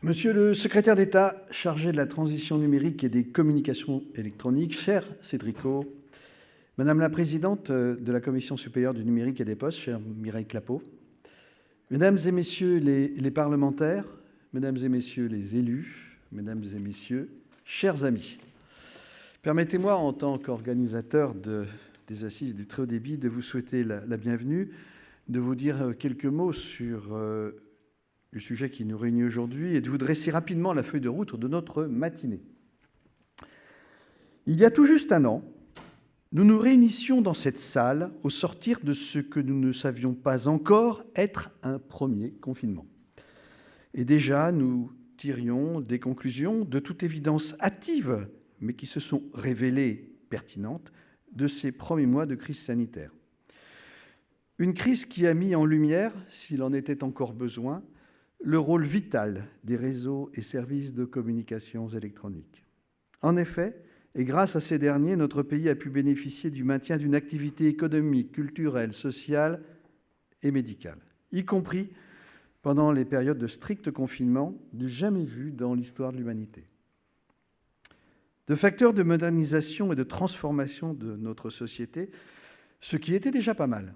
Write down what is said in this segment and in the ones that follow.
Monsieur le secrétaire d'État chargé de la transition numérique et des communications électroniques, cher Cédrico, Madame la présidente de la Commission supérieure du numérique et des postes, chère Mireille Clapeau, Mesdames et Messieurs les parlementaires, Mesdames et Messieurs les élus, Mesdames et Messieurs, chers amis, permettez-moi, en tant qu'organisateur des Assises du très haut débit, de vous souhaiter la bienvenue, de vous dire quelques mots sur le sujet qui nous réunit aujourd'hui et de vous dresser rapidement la feuille de route de notre matinée. Il y a tout juste un an, nous nous réunissions dans cette salle au sortir de ce que nous ne savions pas encore être un premier confinement. Et déjà, nous tirions des conclusions de toute évidence hâtives, mais qui se sont révélées pertinentes, de ces premiers mois de crise sanitaire. Une crise qui a mis en lumière, s'il en était encore besoin, le rôle vital des réseaux et services de communications électroniques. En effet, et grâce à ces derniers, notre pays a pu bénéficier du maintien d'une activité économique, culturelle, sociale et médicale, y compris pendant les périodes de strict confinement du jamais vu dans l'histoire de l'humanité. De facteurs de modernisation et de transformation de notre société, ce qui était déjà pas mal.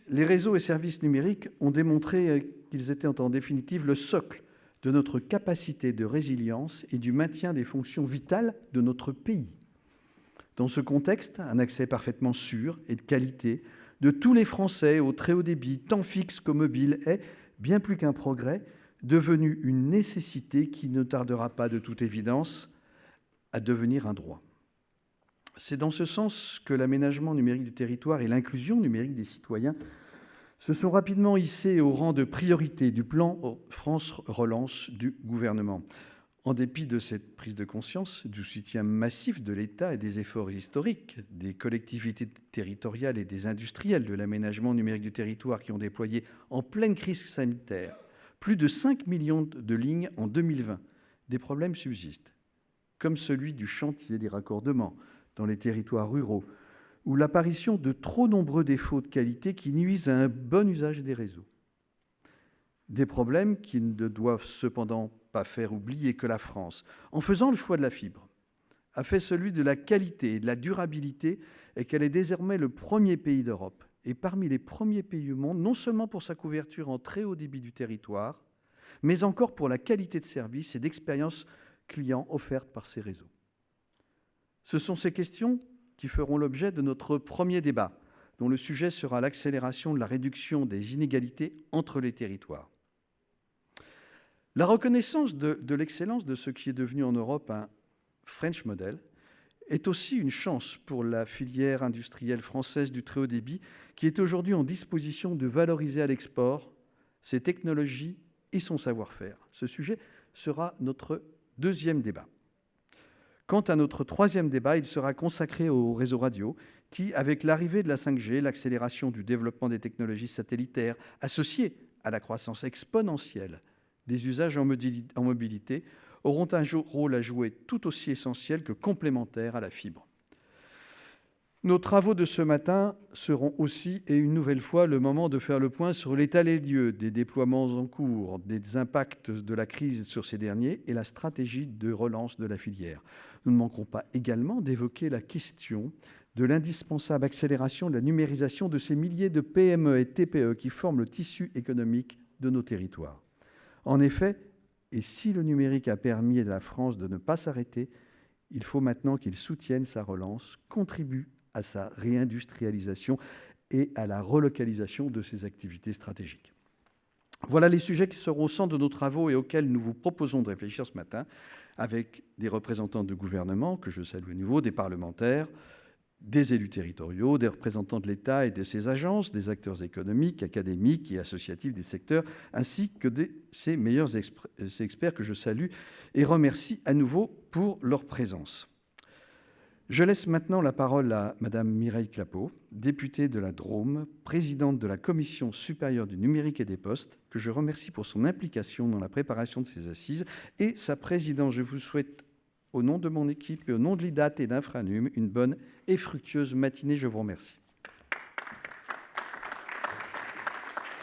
Les réseaux et services numériques ont démontré qu'ils étaient en définitive le socle de notre capacité de résilience et du maintien des fonctions vitales de notre pays. Dans ce contexte, un accès parfaitement sûr et de qualité de tous les Français au très haut débit, tant fixe que mobile, est, bien plus qu'un progrès, devenu une nécessité qui ne tardera pas, de toute évidence, à devenir un droit. C'est dans ce sens que l'aménagement numérique du territoire et l'inclusion numérique des citoyens se sont rapidement hissés au rang de priorité du plan France Relance du gouvernement. En dépit de cette prise de conscience, du soutien massif de l'État et des efforts historiques des collectivités territoriales et des industriels de l'aménagement numérique du territoire qui ont déployé en pleine crise sanitaire plus de 5 millions de lignes en 2020, des problèmes subsistent, comme celui du chantier des raccordements dans les territoires ruraux, ou l'apparition de trop nombreux défauts de qualité qui nuisent à un bon usage des réseaux. Des problèmes qui ne doivent cependant pas faire oublier que la France, en faisant le choix de la fibre, a fait celui de la qualité et de la durabilité et qu'elle est désormais le premier pays d'Europe et parmi les premiers pays au monde, non seulement pour sa couverture en très haut débit du territoire, mais encore pour la qualité de service et d'expérience client offerte par ces réseaux. Ce sont ces questions qui feront l'objet de notre premier débat, dont le sujet sera l'accélération de la réduction des inégalités entre les territoires. La reconnaissance de l'excellence de ce qui est devenu en Europe un French Model est aussi une chance pour la filière industrielle française du très haut débit, qui est aujourd'hui en disposition de valoriser à l'export ses technologies et son savoir-faire. Ce sujet sera notre deuxième débat. Quant à notre troisième débat, il sera consacré au réseau radio qui, avec l'arrivée de la 5G, l'accélération du développement des technologies satellitaires, associée à la croissance exponentielle des usages en mobilité, auront un rôle à jouer tout aussi essentiel que complémentaire à la fibre. Nos travaux de ce matin seront aussi, et une nouvelle fois, le moment de faire le point sur l'état des lieux des déploiements en cours, des impacts de la crise sur ces derniers et la stratégie de relance de la filière. Nous ne manquerons pas également d'évoquer la question de l'indispensable accélération de la numérisation de ces milliers de PME et TPE qui forment le tissu économique de nos territoires. En effet, et si le numérique a permis à la France de ne pas s'arrêter, il faut maintenant qu'il soutienne sa relance, contribue à sa réindustrialisation et à la relocalisation de ses activités stratégiques. Voilà les sujets qui seront au centre de nos travaux et auxquels nous vous proposons de réfléchir ce matin avec des représentants de gouvernement, que je salue à nouveau, des parlementaires, des élus territoriaux, des représentants de l'État et de ses agences, des acteurs économiques, académiques et associatifs des secteurs, ainsi que de ces meilleurs experts que je salue et remercie à nouveau pour leur présence. Je laisse maintenant la parole à Madame Mireille Clapeau, députée de la Drôme, présidente de la Commission supérieure du numérique et des postes, que je remercie pour son implication dans la préparation de ces assises et sa présidence. Je vous souhaite, au nom de mon équipe et au nom de l'IDAT et d'Infranum, une bonne et fructueuse matinée. Je vous remercie.